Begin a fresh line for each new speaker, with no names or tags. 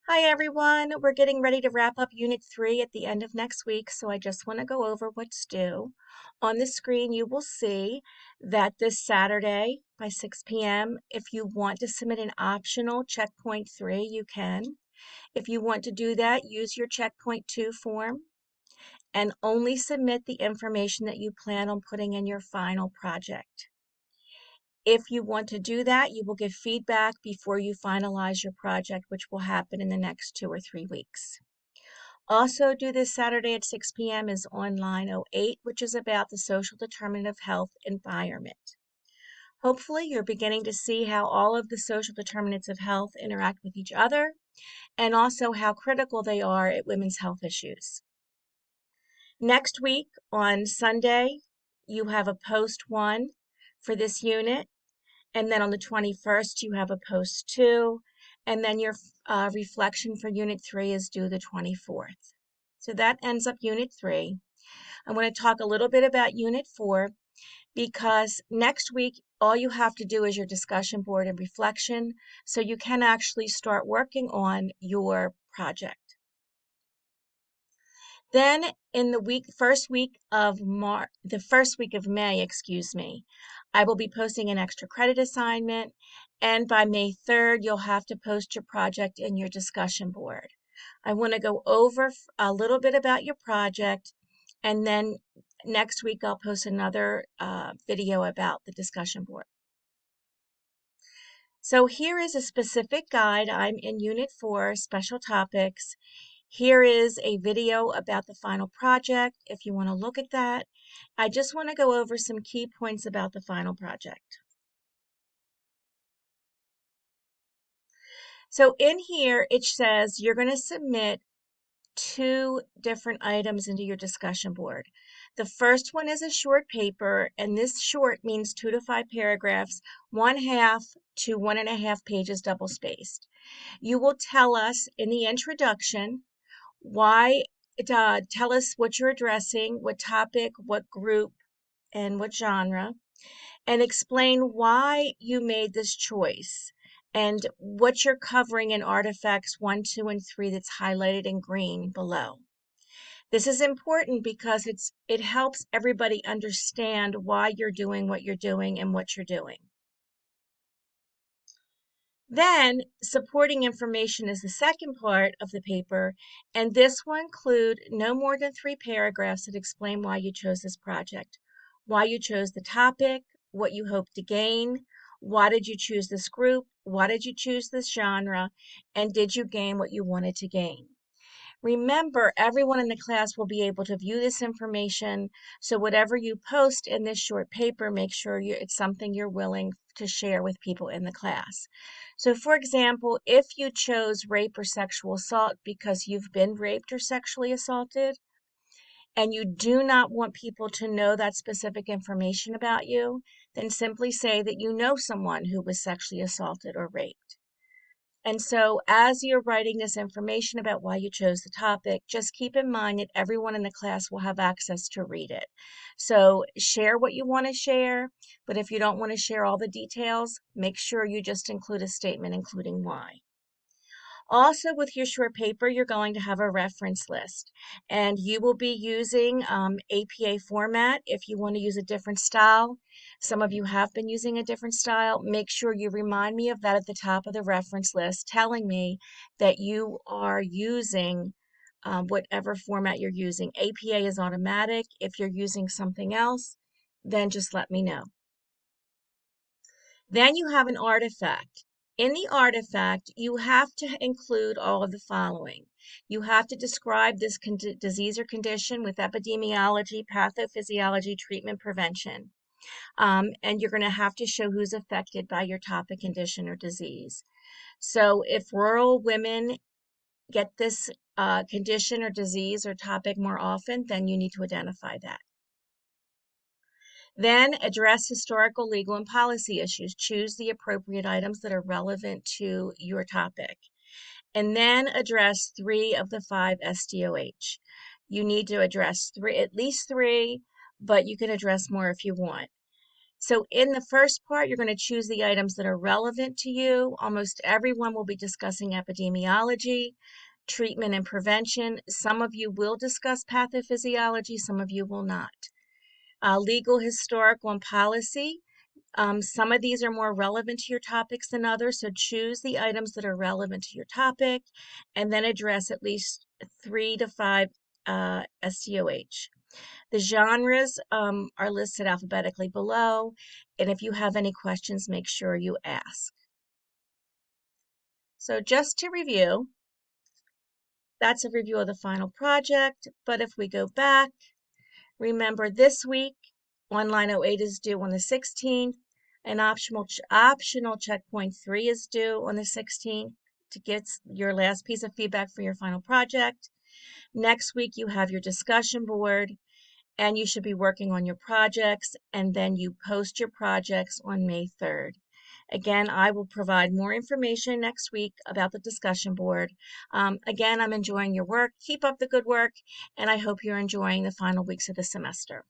Hi everyone, we're getting ready to wrap up Unit 3 at the end of next week, so I just want to go over what's due. On the screen you will see that this Saturday by 6 p.m., if you want to submit an optional Checkpoint 3, you can. If you want to do that, use your Checkpoint 2 form and only submit the information that you plan on putting in your final project. If you want to do that, you will give feedback before you finalize your project, which will happen in the next 2 or 3 weeks. Also due this Saturday at 6 p.m. is Online 08, which is about the social determinant of health environment. Hopefully, you're beginning to see how all of the social determinants of health interact with each other and also how critical they are at women's health issues. Next week on Sunday, you have a post 1 for this unit. And then on the 21st, you have a post 2, and then your reflection for Unit 3 is due the 24th. So that ends up Unit 3. I want to talk a little bit about Unit 4 because next week, all you have to do is your discussion board and reflection, so you can actually start working on your project. Then in the first week of May, I will be posting an extra credit assignment, and by May 3rd, you'll have to post your project in your discussion board. I want to go over a little bit about your project, and then next week I'll post another video about the discussion board. So here is a specific guide. I'm in Unit 4, Special Topics. Here is a video about the final project if you want to look at that. I just want to go over some key points about the final project. So in here, it says you're going to submit 2 different items into your discussion board. The first one is a short paper, and this short means 2 to 5 paragraphs, 1/2 to 1.5 pages double-spaced. You will tell us in the introduction why, tell us what you're addressing, what topic, what group, and what genre, and explain why you made this choice and what you're covering in artifacts 1, 2, and 3 that's highlighted in green below. This is important because it helps everybody understand why you're doing what you're doing and what you're doing. Then, supporting information is the second part of the paper, and this will include no more than 3 paragraphs that explain why you chose this project, why you chose the topic, what you hope to gain, why did you choose this group, why did you choose this genre, and did you gain what you wanted to gain. Remember, everyone in the class will be able to view this information, so whatever you post in this short paper, make sure it's something you're willing to share with people in the class. So for example, if you chose rape or sexual assault because you've been raped or sexually assaulted, and you do not want people to know that specific information about you, then simply say that you know someone who was sexually assaulted or raped. And so as you're writing this information about why you chose the topic, just keep in mind that everyone in the class will have access to read it. So share what you want to share, but if you don't want to share all the details, make sure you just include a statement including why. Also, with your short paper, you're going to have a reference list, and you will be using APA format. If you want to use a different style, some of you have been using a different style, make sure you remind me of that at the top of the reference list, telling me that you are using whatever format you're using. APA is automatic. If you're using something else, then just let me know. Then you have an artifact. In the artifact, you have to include all of the following. You have to describe this disease or condition with epidemiology, pathophysiology, treatment, prevention. And you're going to have to show who's affected by your topic, condition, or disease. So if rural women get this condition or disease or topic more often, then you need to identify that. Then address historical, legal, and policy issues. Choose the appropriate items that are relevant to your topic. And then address 3 of the 5 SDOH. You need to address at least 3, but you can address more if you want. So in the first part, you're going to choose the items that are relevant to you. Almost everyone will be discussing epidemiology, treatment and prevention. Some of you will discuss pathophysiology, some of you will not. Legal, historical, and policy. Some of these are more relevant to your topics than others, so choose the items that are relevant to your topic and then address at least 3 to 5 STOH. The genres are listed alphabetically below, and if you have any questions, make sure you ask. So just to review, that's a review of the final project, but if we go back, remember this week, online 08 is due on the 16th, and optional checkpoint 3 is due on the 16th to get your last piece of feedback for your final project. Next week, you have your discussion board, and you should be working on your projects, and then you post your projects on May 3rd. Again, I will provide more information next week about the discussion board. Again, I'm enjoying your work. Keep up the good work, and I hope you're enjoying the final weeks of the semester.